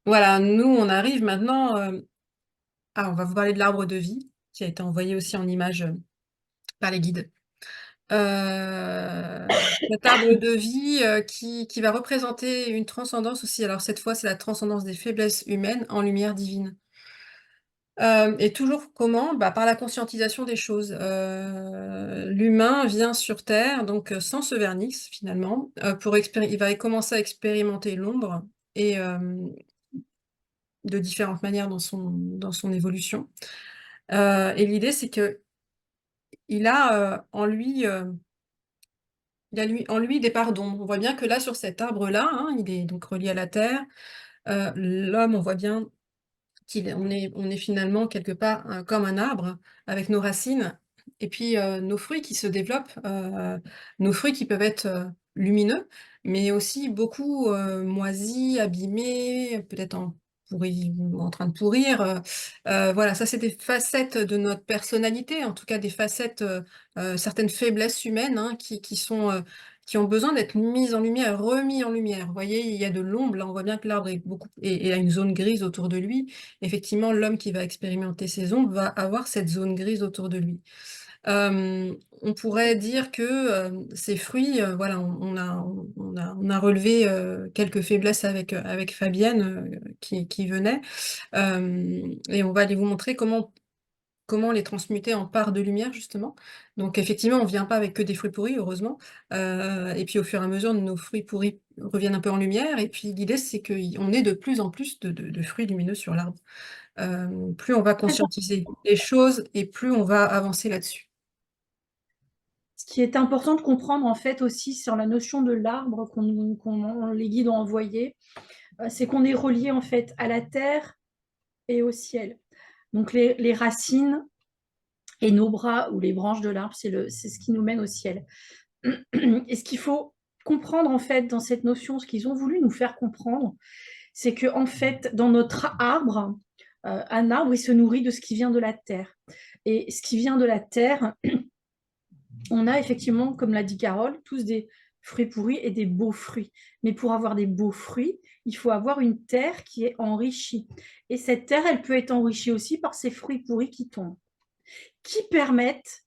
Voilà, nous, on arrive maintenant. On va vous parler de l'arbre de vie, qui a été envoyé aussi en image par les guides. Cet arbre de vie qui va représenter une transcendance aussi. Alors cette fois, c'est la transcendance des faiblesses humaines en lumière divine. Et toujours comment? Bah, par la conscientisation des choses. L'humain vient sur Terre, donc sans ce vernix finalement, il va commencer à expérimenter l'ombre et de différentes manières dans son évolution. Et l'idée, c'est que il a en lui, en lui des parts d'ombre. On voit bien que là, sur cet arbre-là, hein, il est donc relié à la terre. L'homme, on voit bien on est finalement quelque part comme un arbre avec nos racines et puis nos fruits qui se développent, nos fruits qui peuvent être lumineux, mais aussi beaucoup moisis, abîmés, peut-être en train de pourrir. Voilà, ça c'est des facettes de notre personnalité, en tout cas des facettes, certaines faiblesses humaines hein, qui ont besoin d'être mises en lumière, remis en lumière. Vous voyez, il y a de l'ombre, là on voit bien que l'arbre est et a une zone grise autour de lui. Effectivement, l'homme qui va expérimenter ces ombres va avoir cette zone grise autour de lui. On pourrait dire que ces fruits, voilà, on a relevé quelques faiblesses avec Fabienne qui venait, et on va aller vous montrer comment les transmuter en parts de lumière, justement. Donc, effectivement, on ne vient pas avec que des fruits pourris, heureusement. Et puis, au fur et à mesure, nos fruits pourris reviennent un peu en lumière. Et puis, l'idée, c'est qu'on ait de plus en plus de fruits lumineux sur l'arbre. Plus on va conscientiser les choses et plus on va avancer là-dessus. Ce qui est important de comprendre en fait aussi sur la notion de l'arbre les guides ont envoyé, c'est qu'on est relié en fait à la terre et au ciel. Donc les racines et nos bras ou les branches de l'arbre, c'est ce qui nous mène au ciel. Et ce qu'il faut comprendre en fait dans cette notion, ce qu'ils ont voulu nous faire comprendre, c'est que en fait dans notre arbre, un arbre il se nourrit de ce qui vient de la terre. Et ce qui vient de la terre, on a effectivement, comme l'a dit Carole, tous des fruits pourris et des beaux fruits. Mais pour avoir des beaux fruits, il faut avoir une terre qui est enrichie. Et cette terre, elle peut être enrichie aussi par ces fruits pourris qui tombent, qui permettent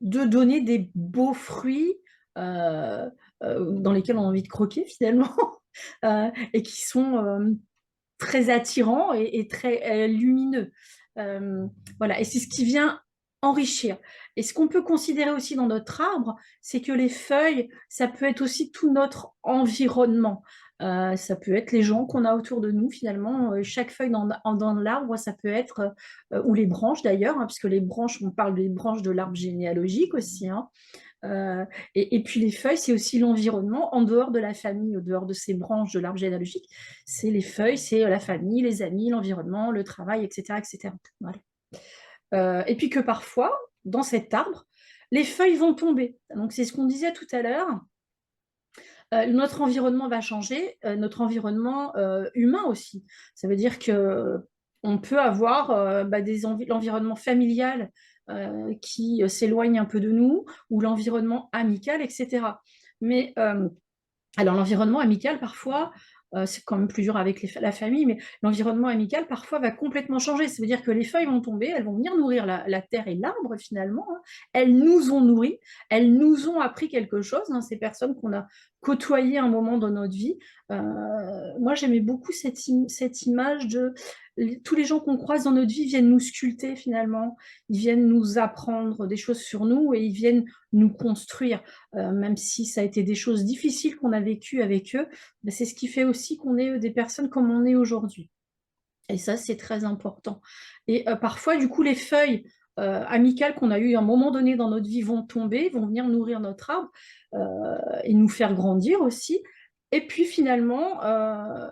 de donner des beaux fruits euh, dans lesquels on a envie de croquer finalement, et qui sont très attirants et très lumineux. Euh, voilà, et c'est ce qui vient enrichir. Et ce qu'on peut considérer aussi dans notre arbre, c'est que les feuilles, ça peut être aussi tout notre environnement. Ça peut être les gens qu'on a autour de nous finalement. Chaque feuille dans l'arbre, ça peut être, ou les branches d'ailleurs, hein, puisque les branches, on parle des branches de l'arbre généalogique aussi, hein. Et puis les feuilles, c'est aussi l'environnement en dehors de la famille, au dehors de ces branches de l'arbre généalogique. C'est les feuilles, c'est la famille, les amis, l'environnement, le travail, etc. etc. Voilà. Et puis que parfois, dans cet arbre, les feuilles vont tomber. Donc c'est ce qu'on disait tout à l'heure. Notre environnement va changer, notre environnement humain aussi. Ça veut dire que on peut avoir l'environnement familial qui s'éloigne un peu de nous, ou l'environnement amical, etc. Mais alors, l'environnement amical, parfois, c'est quand même plus dur avec la famille, mais l'environnement amical, parfois, va complètement changer. Ça veut dire que les feuilles vont tomber, elles vont venir nourrir la terre et l'arbre, finalement, hein. Elles nous ont nourris, elles nous ont appris quelque chose, hein, ces personnes qu'on a côtoyées un moment dans notre vie. Moi, j'aimais beaucoup cette image de tous les gens qu'on croise dans notre vie viennent nous sculpter, finalement. Ils viennent nous apprendre des choses sur nous et ils viennent nous construire. Même si ça a été des choses difficiles qu'on a vécues avec eux, ben, c'est ce qui fait aussi qu'on est des personnes comme on est aujourd'hui. Et ça, c'est très important. Et parfois, du coup, les feuilles amicales qu'on a eues à un moment donné dans notre vie vont tomber, vont venir nourrir notre arbre et nous faire grandir aussi. Et puis finalement,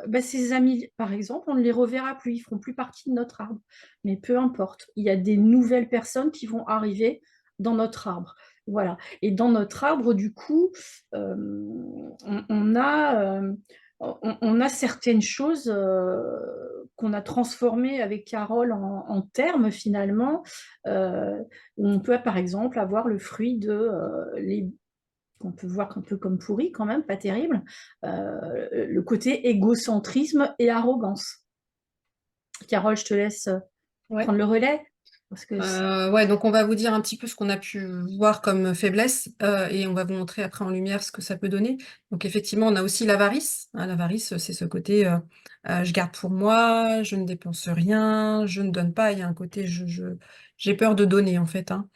ben, ces amis, par exemple, on ne les reverra plus, ils ne feront plus partie de notre arbre. Mais peu importe, il y a des nouvelles personnes qui vont arriver dans notre arbre. Voilà. Et dans notre arbre, du coup, on a certaines choses qu'on a transformées avec Carole en termes finalement. On peut par exemple avoir le fruit de qu'on peut voir un peu comme pourri quand même, pas terrible, le côté égocentrisme et arrogance. Carole, je te laisse Ouais. prendre le relais. Parce que Ouais, donc on va vous dire un petit peu ce qu'on a pu voir comme faiblesse et on va vous montrer après en lumière ce que ça peut donner. Donc effectivement, on a aussi l'avarice, hein. L'avarice, c'est ce côté je garde pour moi, je ne dépense rien, je ne donne pas. Il y a un côté j'ai peur de donner en fait, hein.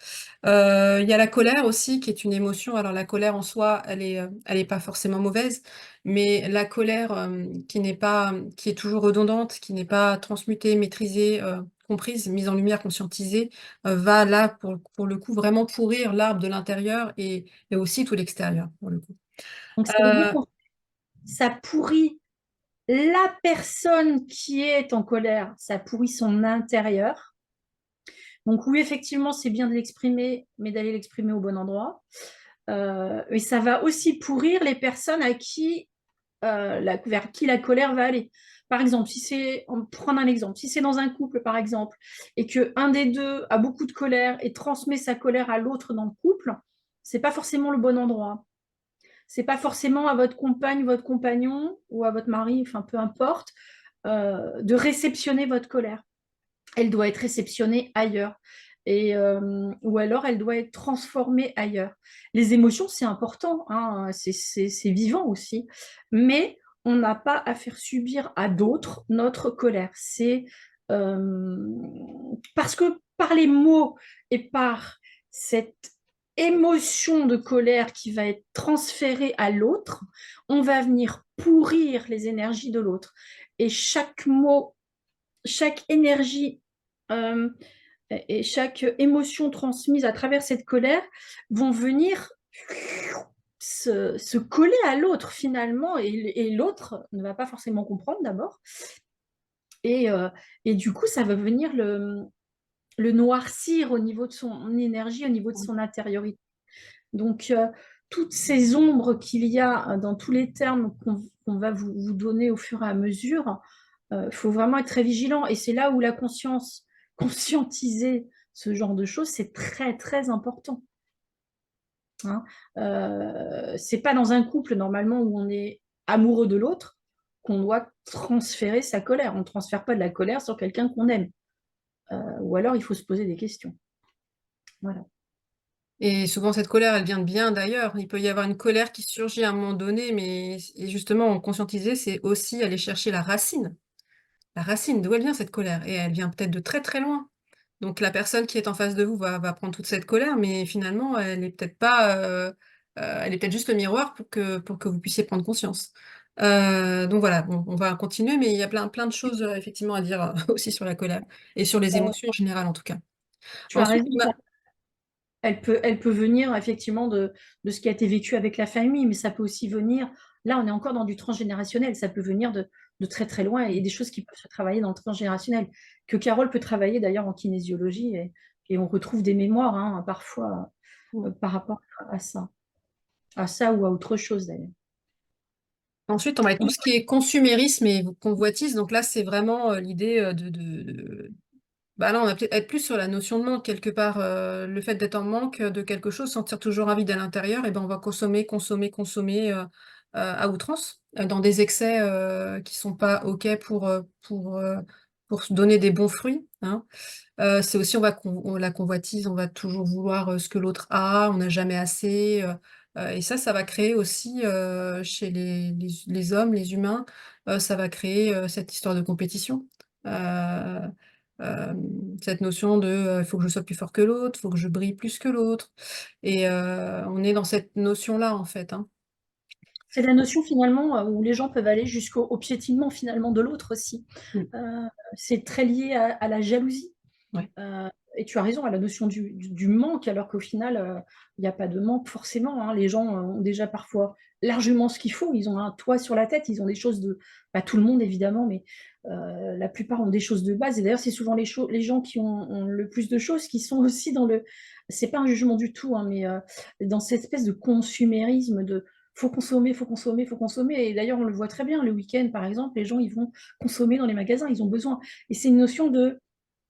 Il y a la colère aussi, qui est une émotion. Alors la colère en soi, elle est pas forcément mauvaise, mais la colère qui n'est pas, qui est toujours redondante, qui n'est pas transmutée, maîtrisée, comprise, mise en lumière, conscientisée, va là pour le coup vraiment pourrir l'arbre de l'intérieur et aussi tout l'extérieur pour le coup. donc, ça veut dire Euh, que ça pourrit la personne qui est en colère, ça pourrit son intérieur. Donc oui, effectivement, c'est bien de l'exprimer, mais d'aller l'exprimer au bon endroit. Et ça va aussi pourrir les personnes à qui, vers qui la colère va aller. Par exemple, si c'est, on va prendre un exemple, si c'est dans un couple, par exemple, et que un des deux a beaucoup de colère et transmet sa colère à l'autre dans le couple, c'est pas forcément le bon endroit. C'est pas forcément à votre compagne, votre compagnon ou à votre mari, enfin peu importe, de réceptionner votre colère. Elle doit être réceptionnée ailleurs. Ou alors elle doit être transformée ailleurs. Les émotions, c'est important, hein, c'est vivant aussi, mais on n'a pas à faire subir à d'autres notre colère. C'est parce que par les mots et par cette émotion de colère qui va être transférée à l'autre, on va venir pourrir les énergies de l'autre. Et chaque mot, chaque énergie euh, et chaque émotion transmise à travers cette colère vont venir se coller à l'autre finalement, et l'autre ne va pas forcément comprendre d'abord. Et, euh, et du coup, ça va venir le noircir au niveau de son énergie, au niveau de son intériorité. Donc, toutes ces ombres qu'il y a dans tous les termes qu'on va vous donner au fur et à mesure, faut vraiment être très vigilant. Et c'est là où la conscience, conscientiser ce genre de choses, c'est très, très important. Hein. C'est pas dans un couple, normalement, où on est amoureux de l'autre, qu'on doit transférer sa colère. On ne transfère pas de la colère sur quelqu'un qu'on aime. Ou alors, il faut se poser des questions. Voilà. et souvent cette colère, elle vient de bien d'ailleurs. Il peut y avoir une colère qui surgit à un moment donné, mais et justement, en conscientiser, c'est aussi aller chercher la racine. La racine, d'où elle vient cette colère? Et elle vient peut-être de très très loin. Donc la personne qui est en face de vous va prendre toute cette colère, mais finalement, elle est peut-être pas, elle est peut-être juste le miroir pour que vous puissiez prendre conscience. Donc voilà, bon, on va continuer, mais il y a plein de choses effectivement à dire aussi sur la colère et sur les Euh, émotions en général en tout cas. Tu as Ensuite, raison. on a... Elle peut venir effectivement de ce qui a été vécu avec la famille, mais ça peut aussi venir, là on est encore dans du transgénérationnel, ça peut venir de très très loin et des choses qui peuvent se travailler dans le transgénérationnel, que Carole peut travailler d'ailleurs en kinésiologie et on retrouve des mémoires hein, parfois par rapport à ça ou à autre chose d'ailleurs. Ensuite, on va être tout ce qui est consumérisme et convoitise. Donc là, c'est vraiment l'idée bah là, on va peut-être être plus sur la notion de manque quelque part. Le fait d'être en manque de quelque chose, sentir toujours un vide à l'intérieur, et ben on va consommer, consommer, consommer à outrance, dans des excès qui sont pas OK pour se donner des bons fruits, hein. C'est aussi la convoitise, on va toujours vouloir ce que l'autre a, on n'a jamais assez. Et ça va créer aussi chez les hommes, les humains, ça va créer cette histoire de compétition. Euh, euh, cette notion de il faut que je sois plus fort que l'autre, il faut que je brille plus que l'autre. Et on est dans cette notion-là, en fait, hein. C'est la notion finalement où les gens peuvent aller jusqu'au piétinement finalement de l'autre aussi. Mm. Euh, c'est très lié à la jalousie. Ouais. Euh, et tu as raison à la notion du manque, alors qu'au final, il n'y a pas de manque forcément. Hein. Les gens ont déjà parfois largement ce qu'il faut. Ils ont un toit sur la tête, ils ont des choses de... Pas tout le monde évidemment, mais la plupart ont des choses de base. Et d'ailleurs, c'est souvent les gens qui ont le plus de choses qui sont aussi dans le... C'est pas un jugement du tout, hein, mais dans cette espèce de consumérisme de... Faut consommer, faut consommer, faut consommer. Et d'ailleurs, on le voit très bien, le week-end, par exemple, les gens, ils vont consommer dans les magasins, ils ont besoin. Et c'est une notion de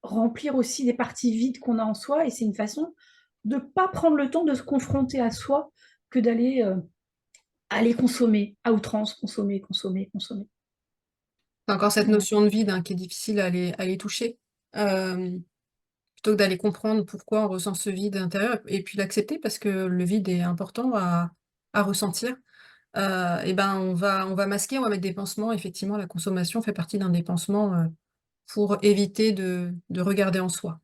remplir aussi des parties vides qu'on a en soi, et c'est une façon de ne pas prendre le temps de se confronter à soi que d'aller aller consommer à outrance, consommer, consommer, consommer. C'est encore cette Ouais. notion de vide, hein, qui est difficile à aller toucher. Plutôt que d'aller comprendre pourquoi on ressent ce vide intérieur et puis l'accepter parce que le vide est important à ressentir. Et ben, on va masquer, on va mettre des pansements. Effectivement, la consommation fait partie d'un des pansements, pour éviter de regarder en soi.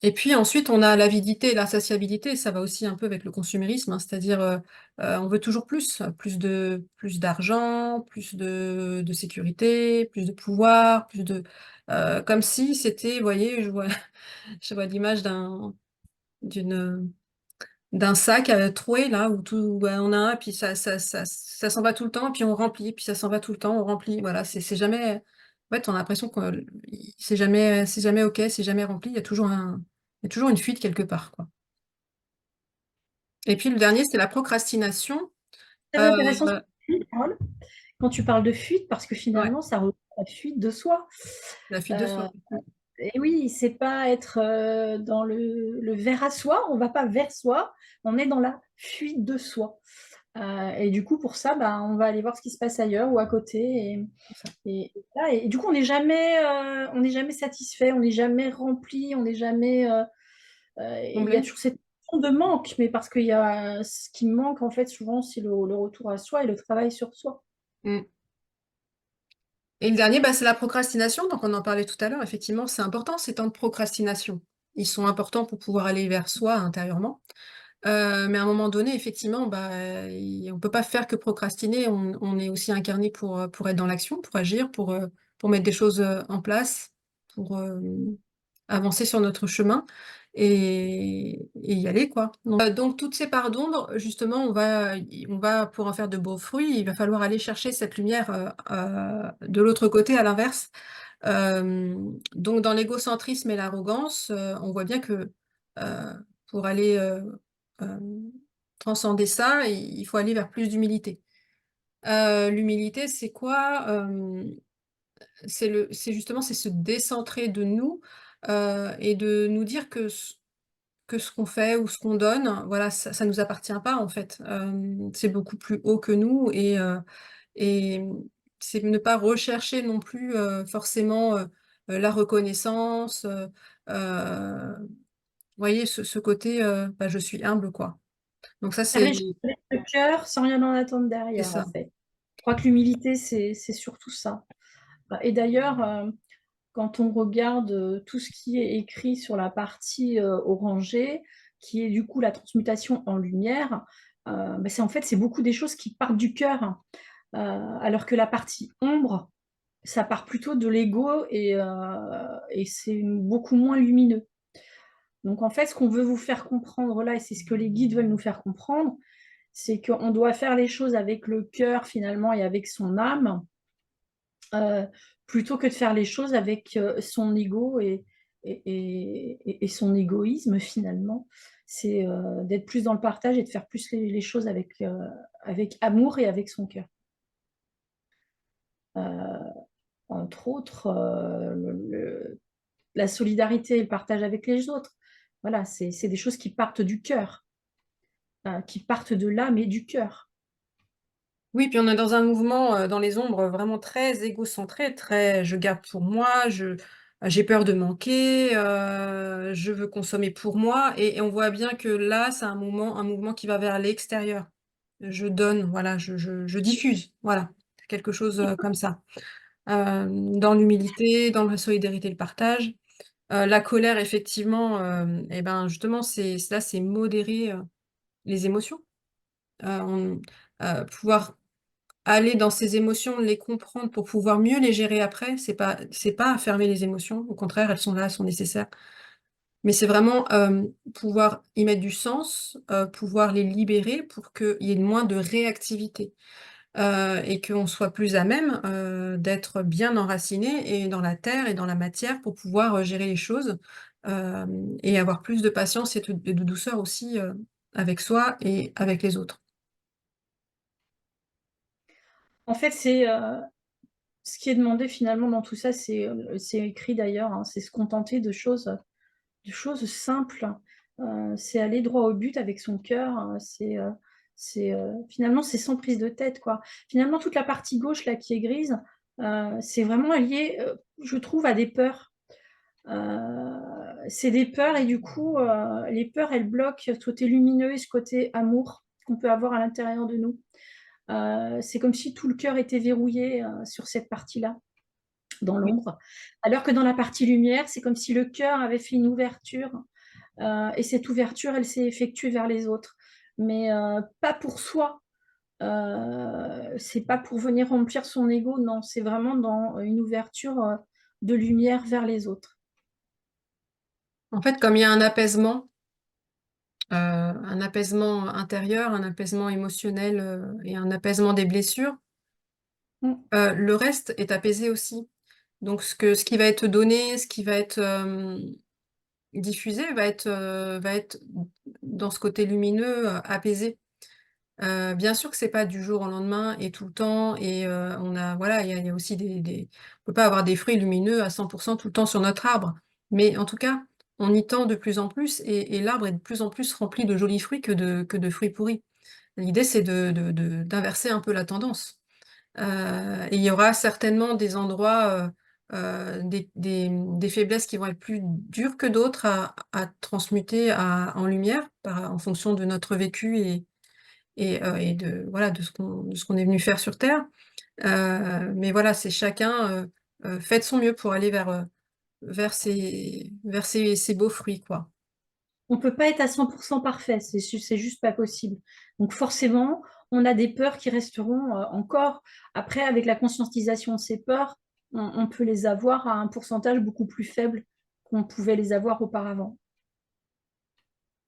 Et puis ensuite, on a l'avidité et l'insatiabilité, ça va aussi un peu avec le consumérisme, hein, c'est-à-dire, on veut toujours plus, plus d'argent, plus de sécurité, plus de pouvoir, plus de comme si c'était, vous voyez, je vois l'image d'une, d'un sac, troué là où tout bah, on a un, puis ça s'en va tout le temps, puis on remplit, puis ça s'en va tout le temps, on remplit. Voilà, c'est jamais en fait, on a l'impression que c'est jamais OK, c'est jamais rempli. Il y a toujours une fuite quelque part, quoi. Et puis le dernier, c'est la procrastination. Très Heu, intéressant ce que tu dis, Carole, quand tu parles de fuite, parce que ouais, finalement, ça rejoint la fuite de soi. la fuite de Euh, soi. Mmh, et oui, c'est pas être dans le vers à soi, on va pas vers soi, on est dans la fuite de soi. Et du coup, pour ça, bah, on va aller voir ce qui se passe ailleurs ou à côté. c'est ça. Et du coup, on n'est jamais satisfait, on n'est jamais rempli, on n'est jamais. Il y a Comblé? toujours cette notion de manque, mais parce qu'il y a ce qui manque, en fait, souvent, c'est le retour à soi et le travail sur soi. Mmh. Et le dernier, bah, c'est la procrastination, donc on en parlait tout à l'heure. Effectivement, c'est important ces temps de procrastination. Ils sont importants pour pouvoir aller vers soi intérieurement. Mais à un moment donné, effectivement, bah, on peut pas faire que procrastiner. On est aussi incarné pour être dans l'action, pour agir, pour mettre des choses, en place, pour, avancer sur notre chemin et y aller, quoi. Donc toutes ces parts d'ombre, justement, on va pour en faire de beaux fruits, il va falloir aller chercher cette lumière, de l'autre côté, à l'inverse. Donc dans l'égocentrisme et l'arrogance, on voit bien que, pour aller, transcender ça, il faut aller vers plus d'humilité. L'humilité, c'est quoi? C'est justement, c'est se décentrer de nous, et de nous dire que ce qu'on fait ou ce qu'on donne, voilà, ça nous appartient pas, en fait. C'est beaucoup plus haut que nous et c'est ne pas rechercher non plus, forcément, la reconnaissance, vous voyez ce côté, bah, je suis humble, quoi. Donc ça, Faire c'est les choses avec le cœur sans rien en attendre c'est derrière, en ça. fait. Je crois que l'humilité, c'est surtout ça. Et d'ailleurs, quand on regarde tout ce qui est écrit sur la partie orangée, qui est du coup la transmutation en lumière, bah, c'est en fait c'est beaucoup des choses qui partent du cœur, alors que la partie ombre, ça part plutôt de l'ego et c'est beaucoup moins lumineux. Donc en fait, ce qu'on veut vous faire comprendre là, et c'est ce que les guides veulent nous faire comprendre, c'est qu'on doit faire les choses avec le cœur finalement et avec son âme, euh, plutôt que de faire les choses avec son ego et son égoïsme finalement. C'est d'être plus dans le partage et de faire plus les choses avec amour et avec son cœur. Euh, Entre autres, la solidarité et le partage avec les autres. Voilà, c'est des choses qui partent du cœur, qui partent de l'âme et du cœur. Oui, puis on est dans un mouvement, dans les ombres, vraiment très égocentré, très «je garde pour moi», j'ai peur de manquer, je veux consommer pour moi et on voit bien que là, c'est un mouvement qui va vers l'extérieur. Je donne, voilà, je diffuse, voilà, quelque chose, comme ça. Dans l'humilité, dans la solidarité, le partage. La colère effectivement, et ben, justement, c'est modérer, les émotions. Pouvoir aller dans ses émotions, les comprendre pour pouvoir mieux les gérer après, c'est pas fermer les émotions, au contraire, elles sont là, elles sont nécessaires. Mais c'est vraiment, pouvoir y mettre du sens, pouvoir les libérer pour qu'il y ait moins de réactivité, et qu'on soit plus à même, d'être bien enraciné et dans la terre et dans la matière pour pouvoir, gérer les choses, et avoir plus de patience et de douceur aussi, avec soi et avec les autres. En fait, ce qui est demandé finalement dans tout ça, c'est écrit d'ailleurs, hein, c'est se contenter de choses simples. C'est aller droit au but avec son cœur. Finalement, c'est sans prise de tête, quoi. Finalement, toute la partie gauche là qui est grise, C'est vraiment lié, je trouve, à des peurs. C'est des peurs et du coup, les peurs, elles bloquent ce côté lumineux et ce côté amour qu'on peut avoir à l'intérieur de nous. C'est comme si tout le cœur était verrouillé, sur cette partie-là, dans Oui. l'ombre. Alors que dans la partie lumière, c'est comme si le cœur avait fait une ouverture, et cette ouverture, elle s'est effectuée vers les autres. Mais, pas pour soi, c'est pas pour venir remplir son ego, non, c'est vraiment dans une ouverture, de lumière vers les autres. En fait, comme il y a un apaisement intérieur, un apaisement émotionnel, et un apaisement des blessures, Mmh. le reste est apaisé aussi. Donc ce qui va être donné, ce qui va être, diffusé va être dans ce côté lumineux, apaisé. Bien sûr que c'est pas du jour au lendemain et tout le temps et on a voilà, il y a aussi des on peut pas avoir des fruits lumineux à 100 tout le temps sur notre arbre. Mais en tout cas, on y tend de plus en plus et l'arbre est de plus en plus rempli de jolis fruits que de fruits pourris. L'idée, c'est d'inverser un peu la tendance. Et il y aura certainement des endroits, des faiblesses qui vont être plus dures que d'autres à transmuter en lumière en fonction de notre vécu et de voilà, de ce qu'on est venu faire sur terre. Mais voilà, c'est chacun, fait de son mieux pour aller vers ces beaux fruits, quoi. On peut pas être à 100 parfait, c'est juste pas possible. Donc forcément, on a des peurs qui resteront, encore. Après, avec la conscientisation de ces peurs, on peut les avoir à un pourcentage beaucoup plus faible qu'on pouvait les avoir auparavant.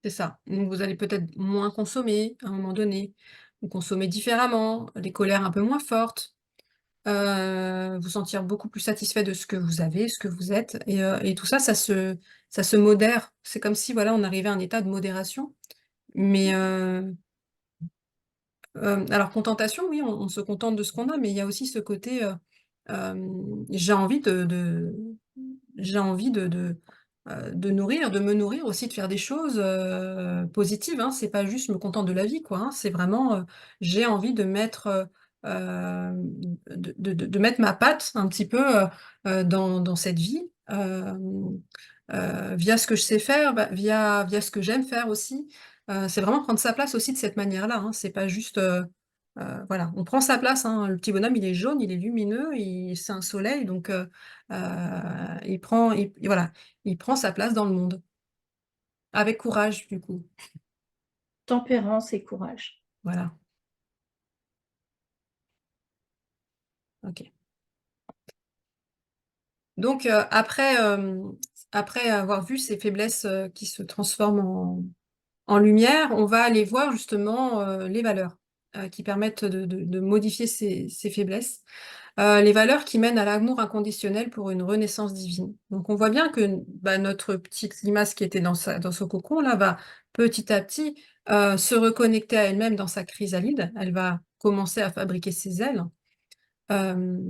C'est ça. Donc vous allez peut-être moins consommer à un moment donné, ou consommer différemment, les colères un peu moins fortes, vous sentir beaucoup plus satisfait de ce que vous avez, ce que vous êtes et tout ça, ça se modère. C'est comme si, voilà, on arrivait à un état de modération, mais alors contentation, oui, on se contente de ce qu'on a, mais il y a aussi ce côté, j'ai envie j'ai envie de nourrir, de me nourrir aussi, de faire des choses, positives, hein. C'est pas juste je me contente de la vie, quoi, hein. C'est vraiment, j'ai envie de mettre, de mettre ma patte un petit peu, dans cette vie, via ce que je sais faire, bah, via ce que j'aime faire aussi. C'est vraiment prendre sa place aussi de cette manière-là, hein. C'est pas juste, voilà, on prend sa place, hein. Le petit bonhomme, il est jaune, il est lumineux, c'est un soleil donc heu, voilà, il prend sa place dans le monde. Avec courage, du coup. Tempérance et courage. Voilà, OK. Donc après avoir vu ces faiblesses, qui se transforment en lumière, on va aller voir justement, les valeurs, qui permettent de modifier ces faiblesses. Les valeurs qui mènent à l'amour inconditionnel pour une renaissance divine. Donc on voit bien que, bah, notre petite limace qui était dans son cocon là, va petit à petit, se reconnecter à elle-même dans sa chrysalide. Elle va commencer à fabriquer ses ailes, hem,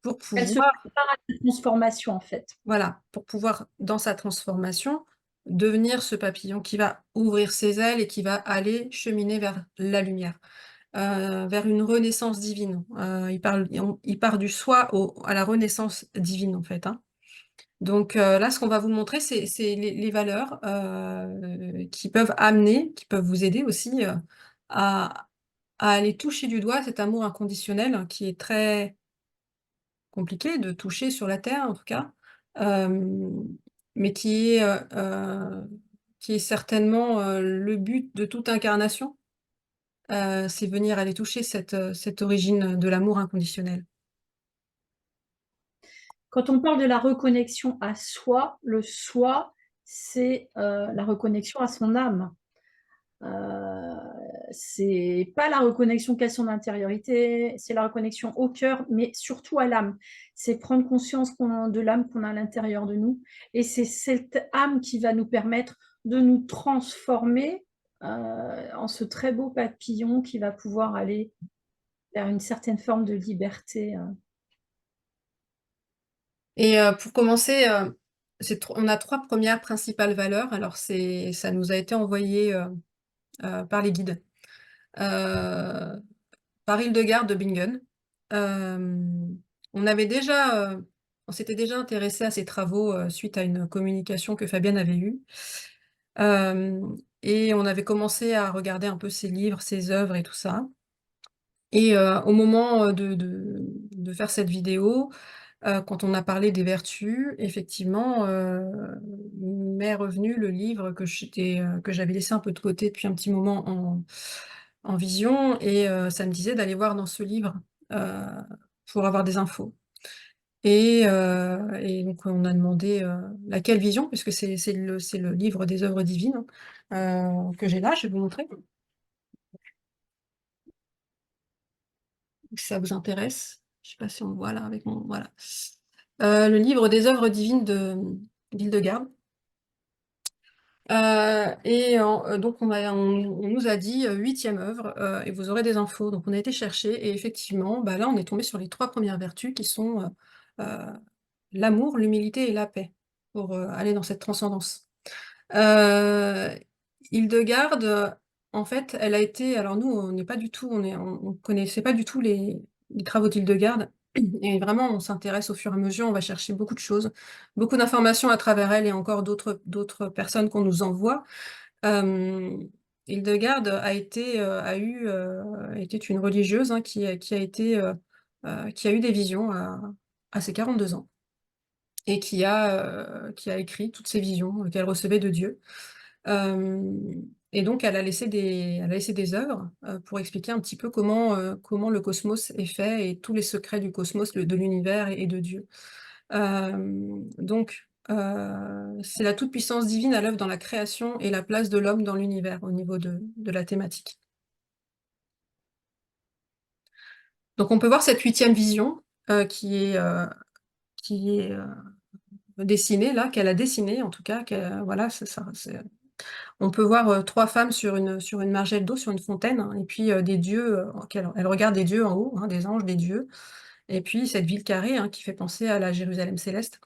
pour Elle se pouvoir prépare à la transformation, en fait. voilà, pour pouvoir, dans sa transformation, devenir ce papillon qui va ouvrir ses ailes et qui va aller cheminer vers la lumière. Vers une renaissance divine. Il part du soi à la renaissance divine, en fait, hein. Donc là, ce qu'on va vous montrer, c'est les valeurs, qui peuvent vous aider aussi, à aller toucher du doigt cet amour inconditionnel hein, qui est très compliqué de toucher sur la terre, en tout cas, hem, mais qui est certainement, le but de toute incarnation. C'est venir aller toucher cette origine de l'amour inconditionnel. Quand on parle de la reconnexion à soi, le soi, c'est, la reconnexion à son âme. Heu, c'est pas la reconnexion qu'à son intériorité, c'est la reconnexion au cœur, mais surtout à l'âme. C'est prendre conscience de l'âme qu'on a à l'intérieur de nous et c'est cette âme qui va nous permettre de nous transformer, en ce très beau papillon qui va pouvoir aller vers une certaine forme de liberté. Et pour commencer, on a 3 premières principales valeurs. Alors ça nous a été envoyé, par les guides, heu, par Hildegarde de Bingen. Hem on s'était déjà intéressé à ces travaux suite à une communication que Fabienne avait eue. Euh, et on avait commencé à regarder un peu ses livres, ses œuvres et tout ça. Et au moment de faire cette vidéo, quand on a parlé des vertus, effectivement, m'est revenu le livre que j'avais laissé un peu de côté depuis un petit moment en vision, et ça me disait d'aller voir dans ce livre euh, pour avoir des infos. Et donc on a demandé laquelle vision, puisque c'est le livre des œuvres divines que j'ai là, je vais vous montrer, si ça vous intéresse. Je sais pas si on voit là avec mon... Voilà. Le livre des œuvres divines de d'Hildegarde. Donc on nous a dit huitième œuvre et vous aurez des infos. Donc on a été chercher et effectivement, bah, là on est tombé sur les trois premières vertus qui sont euh, l'amour, l'humilité et la paix pour aller dans cette transcendance. Euh, Hildegarde, en fait, elle a été. Alors nous, on n'est pas du tout, on connaissait pas du tout les travaux d'Hildegarde. Et vraiment, on s'intéresse au fur et à mesure, on va chercher beaucoup de choses, beaucoup d'informations à travers elle et encore d'autres personnes qu'on nous envoie. Euh, Hildegarde était une religieuse hein, qui a eu des visions à ses 42 ans et qui a écrit toutes ces visions qu'elle recevait de Dieu. Euh, et donc, elle a laissé des œuvres pour expliquer un petit peu comment le cosmos est fait et tous les secrets du cosmos, de l'univers et de Dieu. C'est la toute-puissance divine à l'œuvre dans la création et la place de l'homme dans l'univers au niveau de la thématique. Donc, on peut voir cette huitième vision qui est dessinée là, qu'elle a dessinée en tout cas. Voilà, c'est ça. On peut voir trois femmes sur une margelle d'eau, sur une fontaine, hein, et puis des dieux, elle regarde des dieux en haut, hein, des anges, des dieux, et puis cette ville carrée hein, qui fait penser à la Jérusalem céleste.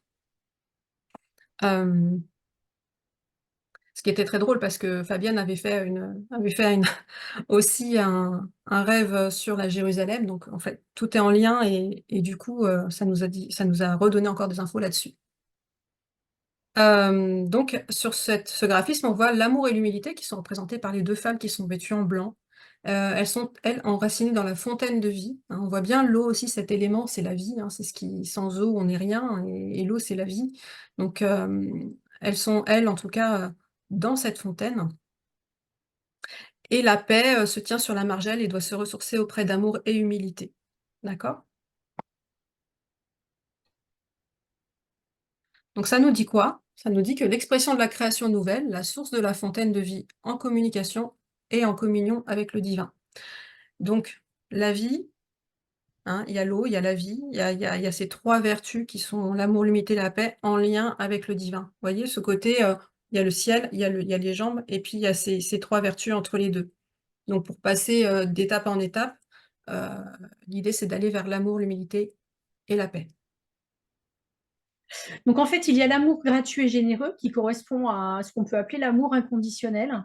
Euh, Ce qui était très drôle parce que Fabienne avait fait aussi un rêve sur la Jérusalem, donc en fait tout est en lien et du coup ça nous a redonné encore des infos là-dessus. Donc, sur ce graphisme, on voit l'amour et l'humilité qui sont représentés par les deux femmes qui sont vêtues en blanc. Elles sont, elles, enracinées dans la fontaine de vie, hein. On voit bien l'eau aussi, cet élément, c'est la vie, hein. C'est ce qui, sans eau, on n'est rien, et l'eau, c'est la vie. Donc, elles sont, elles, en tout cas, dans cette fontaine. Et la paix se tient sur la margelle et doit se ressourcer auprès d'amour et humilité. D'accord? Donc ça nous dit quoi? Ça nous dit que l'expression de la création nouvelle, la source de la fontaine de vie en communication et en communion avec le divin. Donc la vie, hein, il y a l'eau, il y a la vie, il y a ces trois vertus qui sont l'amour, l'humilité, la paix, en lien avec le divin. Vous voyez, ce côté, il y a le ciel, il y a les jambes, et puis il y a ces trois vertus entre les deux. Donc pour passer d'étape en étape, euh, l'idée c'est d'aller vers l'amour, l'humilité et la paix. Donc en fait, il y a l'amour gratuit et généreux qui correspond à ce qu'on peut appeler l'amour inconditionnel.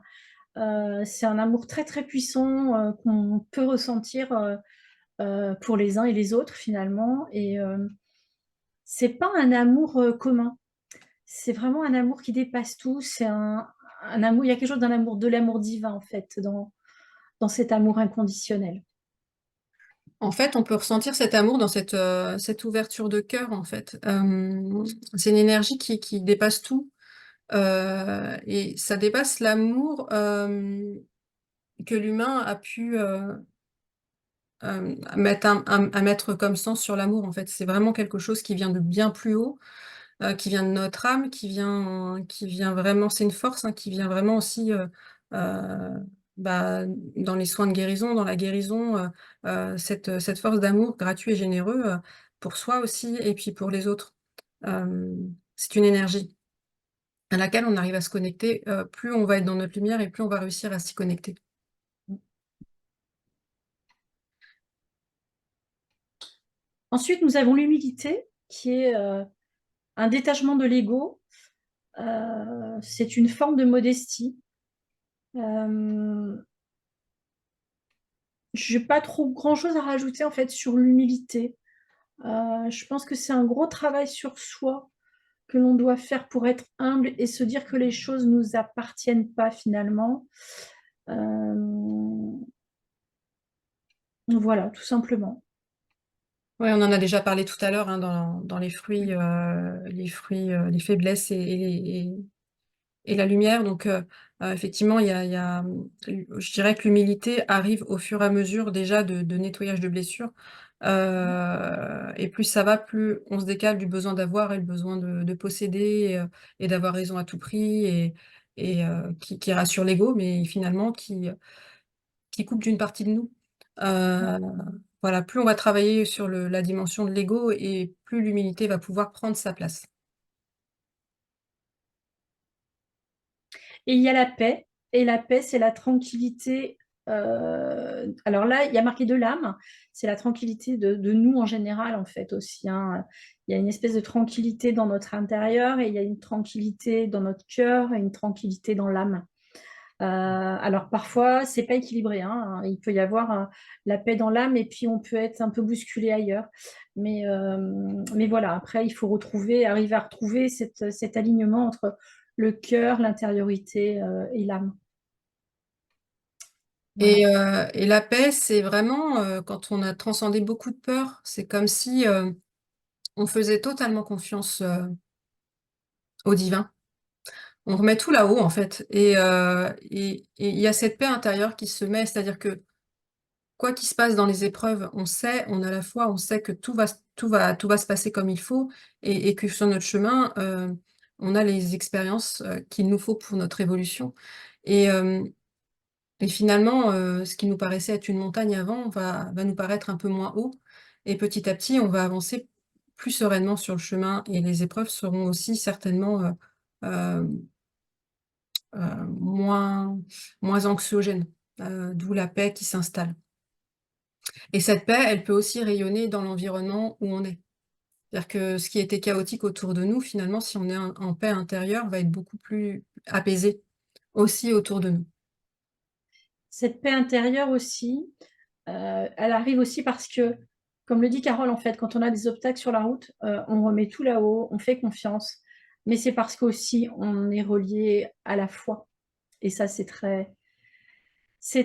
C'est un amour très très puissant qu'on peut ressentir pour les uns et les autres finalement. Et c'est pas un amour commun. C'est vraiment un amour qui dépasse tout. C'est un amour. Il y a quelque chose d'un amour, de l'amour divin en fait dans cet amour inconditionnel. En fait, on peut ressentir cet amour dans cette ouverture de cœur, en fait. C'est une énergie qui dépasse tout. Et ça dépasse l'amour que l'humain a pu à mettre comme sens sur l'amour, en fait. C'est vraiment quelque chose qui vient de bien plus haut, qui vient de notre âme, qui vient vraiment, c'est une force, hein, qui vient vraiment aussi euh, bah, dans les soins de guérison, dans la guérison, cette force d'amour gratuit et généreux pour soi aussi et puis pour les autres. Euh, c'est une énergie à laquelle on arrive à se connecter. Plus on va être dans notre lumière et plus on va réussir à s'y connecter. Ensuite, nous avons l'humilité qui est un détachement de l'ego. C'est une forme de modestie. Euh, je n'ai pas trop grand-chose à rajouter en fait sur l'humilité. Je pense que c'est un gros travail sur soi que l'on doit faire pour être humble et se dire que les choses nous appartiennent pas finalement. Hem, voilà, tout simplement. Ouais, on en a déjà parlé tout à l'heure, hein, dans les faiblesses et la lumière. Donc, effectivement, je dirais que l'humilité arrive au fur et à mesure déjà de nettoyage de blessures, et plus ça va, plus on se décale du besoin d'avoir et le besoin de posséder et d'avoir raison à tout prix qui rassure l'ego, mais finalement qui coupe d'une partie de nous. Heu, voilà, plus on va travailler sur la dimension de l'ego et plus l'humilité va pouvoir prendre sa place. Et il y a la paix, et la paix, c'est la tranquillité. Alors là, il y a marqué de l'âme, c'est la tranquillité de nous en général, en fait, aussi, hein. Il y a une espèce de tranquillité dans notre intérieur, et il y a une tranquillité dans notre cœur, et une tranquillité dans l'âme. Alors parfois, c'est pas équilibré, hein. Il peut y avoir la paix dans l'âme, et puis on peut être un peu bousculé ailleurs. Mais voilà, après, il faut arriver à retrouver cet alignement entre le cœur, l'intériorité et l'âme. Voilà. Et la paix, c'est vraiment, quand on a transcendé beaucoup de peurs, c'est comme si, on faisait totalement confiance, au divin. On remet tout là-haut, en fait et il y a cette paix intérieure qui se met, c'est-à-dire que quoi qu'il se passe dans les épreuves, on a la foi, on sait que tout va se passer comme il faut et que sur notre chemin, on a les expériences, qu'il nous faut pour notre évolution et hem et finalement, ce qui nous paraissait être une montagne avant va nous paraître un peu moins haut et petit à petit, on va avancer plus sereinement sur le chemin et les épreuves seront aussi certainement, hem, moins anxiogènes, d'où la paix qui s'installe. Et cette paix, elle peut aussi rayonner dans l'environnement où on est. C'est-à-dire que ce qui était chaotique autour de nous, finalement, si on est en paix intérieure, va être beaucoup plus apaisé aussi autour de nous. Cette paix intérieure aussi, elle arrive aussi parce que, comme le dit Carole, en fait, quand on a des obstacles sur la route, on remet tout là-haut, on fait confiance. Mais c'est parce qu'aussi on est relié à la foi. Et ça, c'est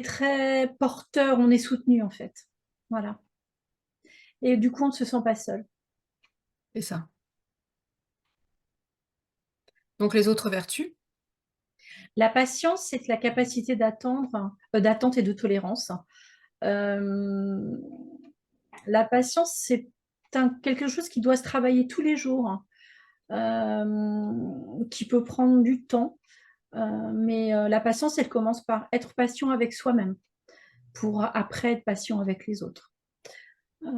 très porteur, on est soutenu en fait. Voilà. Et du coup, on ne se sent pas seul. C'est ça. Donc les autres vertus? La patience, c'est la capacité d'attente et de tolérance. Euh, la patience, c'est quelque chose qui doit se travailler tous les jours, qui peut prendre du temps. Mais la patience, elle commence par être patient avec soi-même, pour après être patient avec les autres. Euh,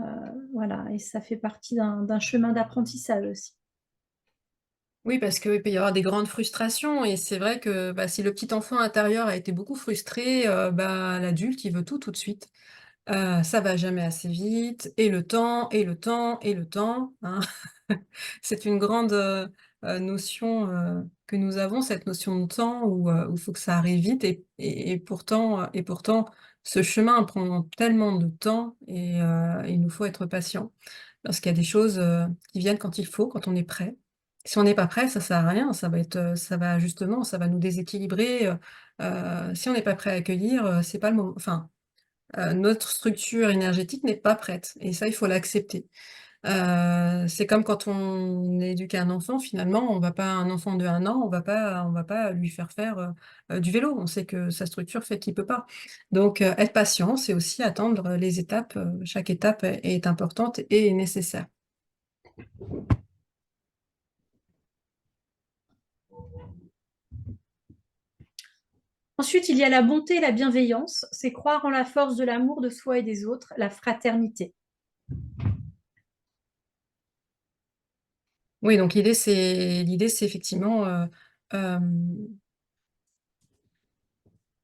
voilà, et ça fait partie d'un chemin d'apprentissage aussi. Oui, parce qu'il peut y avoir des grandes frustrations et c'est vrai que, bah, si le petit enfant intérieur a été beaucoup frustré, bah, l'adulte, il veut tout, tout de suite. Ça va jamais assez vite et le temps et le temps et le temps, hein. C'est une grande, notion, que nous avons, cette notion de temps où il faut que ça arrive vite et pourtant, ce chemin prend tellement de temps il nous faut être patient. Parce qu'il y a des choses, qui viennent quand il faut, quand on est prêt. Si on n'est pas prêt, ça sert à rien, ça va nous déséquilibrer, si on n'est pas prêt à accueillir, c'est pas le moment enfin, notre structure énergétique n'est pas prête et ça, il faut l'accepter. C'est comme quand on éduque un enfant, finalement, on va pas un enfant de 1 an, on va pas lui faire, du vélo. On sait que sa structure fait qu'il peut pas. Donc, être patient, c'est aussi attendre les étapes, chaque étape est importante et nécessaire. Ensuite, il y a la bonté et la bienveillance, c'est croire en la force de l'amour de soi et des autres, la fraternité. Oui, donc l'idée c'est effectivement, hem,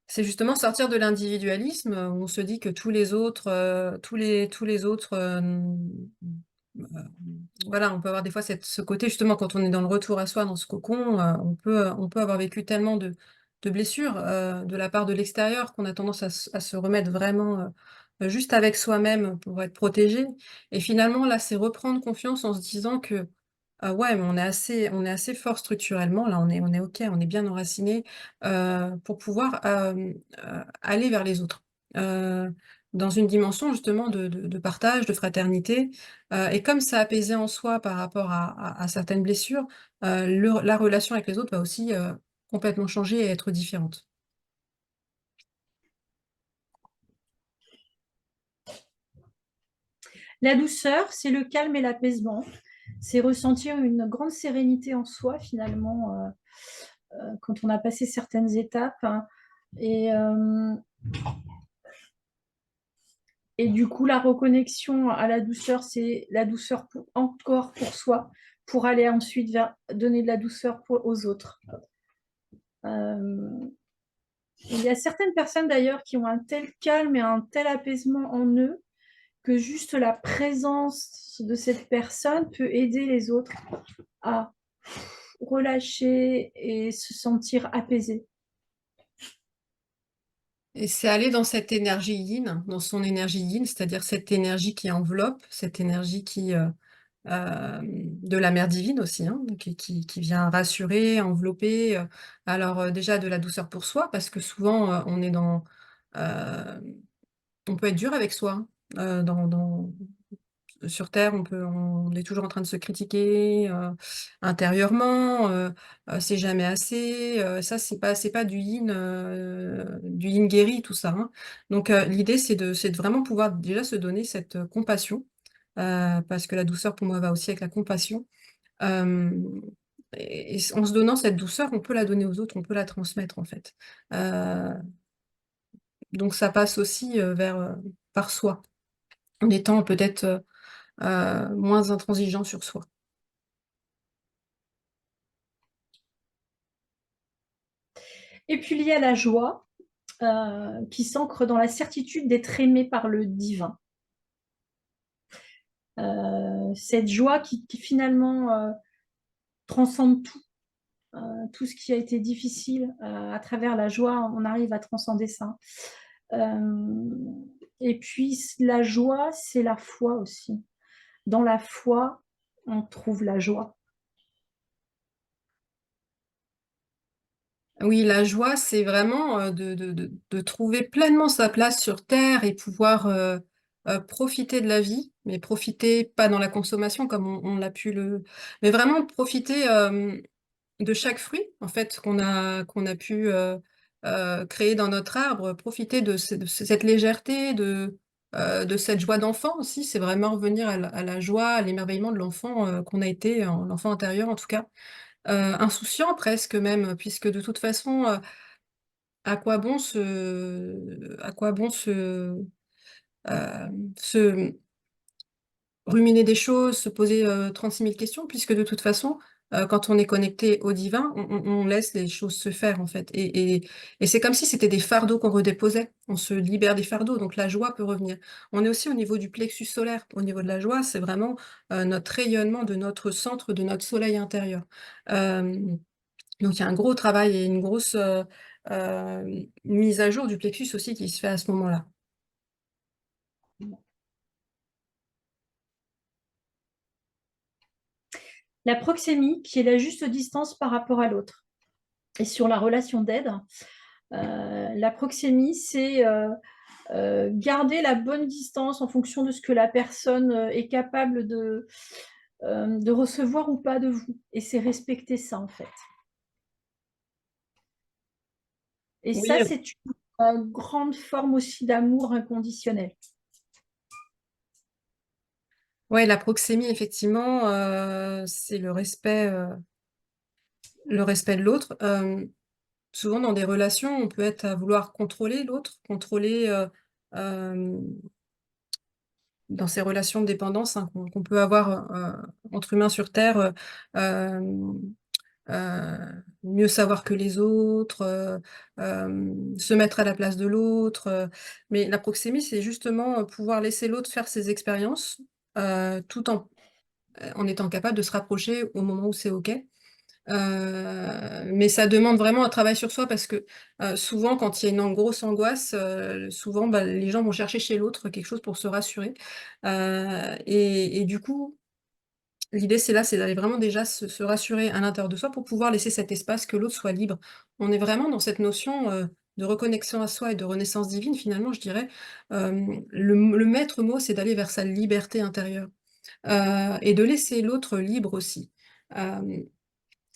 c'est justement sortir de l'individualisme, où on se dit que tous les autres, voilà, on peut avoir des fois ce côté justement quand on est dans le retour à soi, dans ce cocon, on peut avoir vécu tellement de blessures, de la part de l'extérieur qu'on a tendance à se remettre vraiment, juste avec soi-même pour être protégé et finalement là, c'est reprendre confiance en se disant que, ouais, mais on est assez fort structurellement, là, on est OK, on est bien enraciné pour pouvoir, aller vers les autres, heu, dans une dimension justement de partage, de fraternité, et comme ça apaisait en soi par rapport à certaines blessures, le la relation avec les autres va aussi, complètement changer et être différente. La douceur, c'est le calme et l'apaisement. C'est ressentir une grande sérénité en soi, finalement, quand on a passé certaines étapes, hein. Et, et du coup, la reconnexion à la douceur, c'est la douceur encore pour soi, pour aller ensuite vers donner de la douceur aux autres. Euh, il y a certaines personnes d'ailleurs qui ont un tel calme et un tel apaisement en eux que juste la présence de cette personne peut aider les autres à relâcher et se sentir apaisé. Et c'est aller dans cette énergie yin, dans son énergie yin, c'est-à-dire cette énergie qui enveloppe, cette énergie qui, de la mère divine aussi, hein, qui vient rassurer, envelopper, alors, déjà de la douceur pour soi parce que souvent, on est dans, heu, on peut être dur avec soi, hein, dans sur terre, on est toujours en train de se critiquer, intérieurement, c'est jamais assez, ça c'est pas du yin guéri tout ça, hein. Donc l'idée c'est de vraiment pouvoir déjà se donner cette, compassion, parce que la douceur pour moi va aussi avec la compassion. Hem et en se donnant cette douceur, on peut la donner aux autres, on peut la transmettre en fait. Heu, donc ça passe aussi, par soi, en étant peut-être, moins intransigeant sur soi. Et puis il y a la joie qui s'ancre dans la certitude d'être aimé par le divin. Cette joie qui finalement transcende tout. Tout ce qui a été difficile, à travers la joie, on arrive à transcender ça. Et puis la joie, c'est la foi aussi. Dans la foi, on trouve la joie. Oui, la joie, c'est vraiment, de trouver pleinement sa place sur terre et pouvoir, profiter de la vie, mais profiter pas dans la consommation comme on l'a pu le mais vraiment profiter, de chaque fruit, en fait, qu'on a pu, créer dans notre arbre, profiter de cette légèreté, de cette joie d'enfant aussi. C'est vraiment revenir à la joie, à l'émerveillement de l'enfant, qu'on a été, l'enfant intérieur en tout cas. Insouciant presque même, puisque de toute façon, à quoi bon se ruminer des choses, se poser, 36 000 questions puisque de toute façon, quand on est connecté au divin, on laisse les choses se faire en fait et c'est comme si c'était des fardeaux qu'on redéposait. On se libère des fardeaux, donc la joie peut revenir. On est aussi au niveau du plexus solaire. Au niveau de la joie, c'est vraiment, notre rayonnement de notre centre, de notre soleil intérieur. Hem Donc il y a un gros travail et une grosse, mise à jour du plexus aussi qui se fait à ce moment-là. La proxémie, qui est la juste distance par rapport à l'autre. Et sur la relation d'aide, la proxémie, c'est garder la bonne distance en fonction de ce que la personne est capable de recevoir ou pas de vous. Et c'est respecter ça, en fait. Et Oui, ça, c'est une grande forme aussi d'amour inconditionnel. ouais, la proxémie effectivement, c'est le respect de l'autre. Souvent dans des relations, on peut être à vouloir contrôler l'autre, contrôler, hem, dans ces relations de dépendance, hein, qu'on peut avoir, entre humains sur terre, hem mieux savoir que les autres, se mettre à la place de l'autre, mais la proxémie, c'est justement, pouvoir laisser l'autre faire ses expériences, tout en étant capable de se rapprocher au moment où c'est OK Mais ça demande vraiment un travail sur soi parce que souvent, quand il y a une grosse angoisse, souvent, bah, les gens vont chercher chez l'autre quelque chose pour se rassurer. Et du coup, l'idée, c'est d'aller vraiment déjà se rassurer à l'intérieur de soi pour pouvoir laisser cet espace, que l'autre soit libre. On est vraiment dans cette notion, de reconnexion à soi et de renaissance divine, finalement, je dirais. Le maître mot, c'est d'aller vers sa liberté intérieure, et de laisser l'autre libre aussi. Hem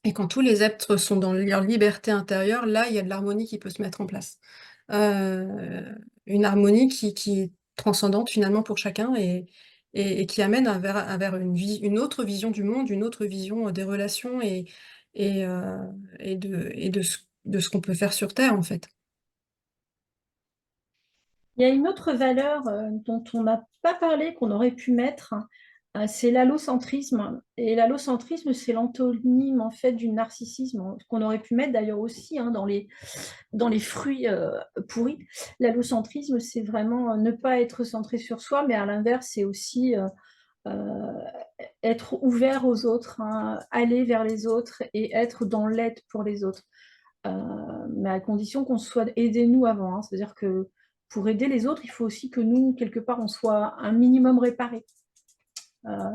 Et quand tous les êtres sont dans leur liberté intérieure, là, il y a de l'harmonie qui peut se mettre en place. Heu, une harmonie qui est transcendante finalement pour chacun et qui amène vers une autre vision du monde, une autre vision, des relations et heu et de ce qu'on peut faire sur terre, en fait. Il y a une autre valeur dont on n'a pas parlé, qu'on aurait pu mettre, c'est l'allocentrisme. Et l'allocentrisme, c'est l'antonyme en fait du narcissisme, qu'on aurait pu mettre d'ailleurs aussi hein, dans les fruits pourris. L'allocentrisme, c'est vraiment ne pas être centré sur soi, mais à l'inverse, c'est aussi euh, être ouvert aux autres, hein, aller vers les autres et être dans l'aide pour les autres. Mais à condition qu'on soit aidé nous avant. Hein. C'est-à-dire que pour aider les autres, il faut aussi que nous, quelque part, on soit un minimum réparé euh,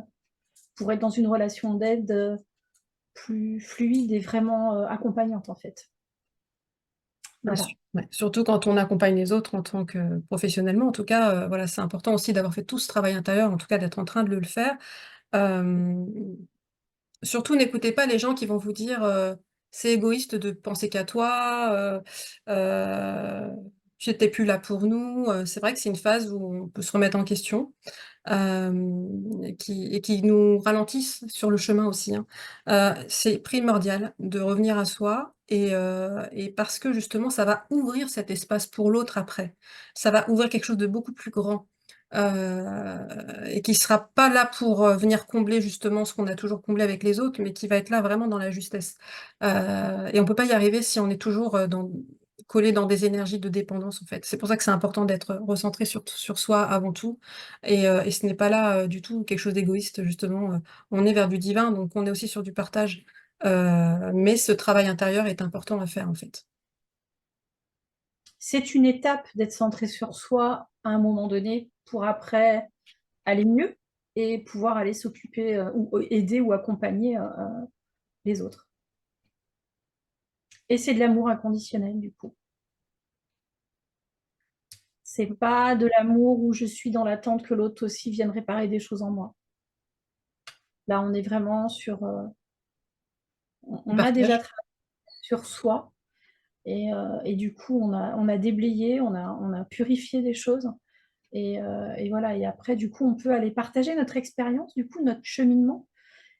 pour être dans une relation d'aide plus fluide et vraiment accompagnante, en fait. Bien Voilà. sûr, ouais. Surtout quand on accompagne les autres en tant que professionnellement, en tout cas, voilà, c'est important aussi d'avoir fait tout ce travail intérieur, en tout cas d'être en train de le faire. Hem Surtout n'écoutez pas les gens qui vont vous dire, «C'est égoïste de penser qu'à toi, tu étais plus là pour nous», c'est vrai que c'est une phase où on peut se remettre en question, qui nous ralentissent sur le chemin aussi, hein. C'est primordial de revenir à soi et parce que justement ça va ouvrir cet espace pour l'autre après. Ça va ouvrir quelque chose de beaucoup plus grand, et qui sera pas là pour, venir combler justement ce qu'on a toujours comblé avec les autres, mais qui va être là vraiment dans la justesse. Et on peut pas y arriver si on est toujours, collé dans des énergies de dépendance, en fait. C'est pour ça que c'est important d'être recentré sur soi avant tout et ce n'est pas là, du tout quelque chose d'égoïste justement, on est vers du divin, donc on est aussi sur du partage, mais ce travail intérieur est important à faire, en fait. C'est une étape d'être centré sur soi à un moment donné pour après aller mieux et pouvoir aller s'occuper ou aider ou accompagner les autres. Et c'est de l'amour inconditionnel, du coup. C'est pas de l'amour où je suis dans l'attente que l'autre aussi vienne réparer des choses en moi. Là, on est vraiment sur. Du On a déjà partage. travaillé sur soi et du coup, on a déblayé, on a purifié des choses. Et voilà. Et après, du coup, on peut aller partager notre expérience, du coup, notre cheminement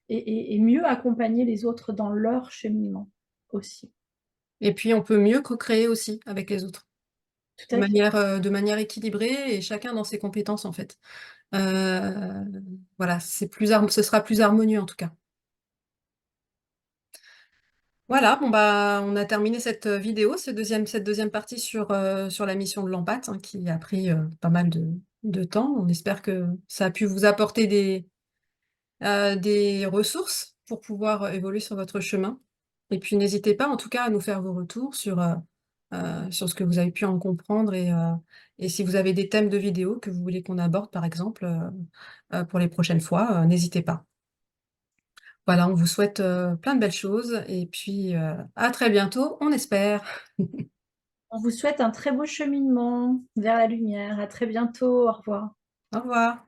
et mieux accompagner les autres dans leur cheminement aussi. Et puis on peut mieux co-créer aussi avec les autres, Tout à fait. de manière équilibrée et chacun dans ses compétences, en fait. Voilà, ce sera plus harmonieux en tout cas. Voilà, bon bah, on a terminé cette, vidéo, cette deuxième partie sur la mission de l'empath, hein, qui a pris, pas mal de temps. On espère que ça a pu vous apporter des ressources pour pouvoir, évoluer sur votre chemin. Et puis n'hésitez pas en tout cas à nous faire vos retours sur ce que vous avez pu en comprendre et si vous avez des thèmes de vidéos que vous voulez qu'on aborde par exemple, pour les prochaines fois, n'hésitez pas. Voilà, on vous souhaite, plein de belles choses et puis, à très bientôt, on espère. On vous souhaite un très beau cheminement vers la lumière. À très bientôt. Au revoir. Au revoir.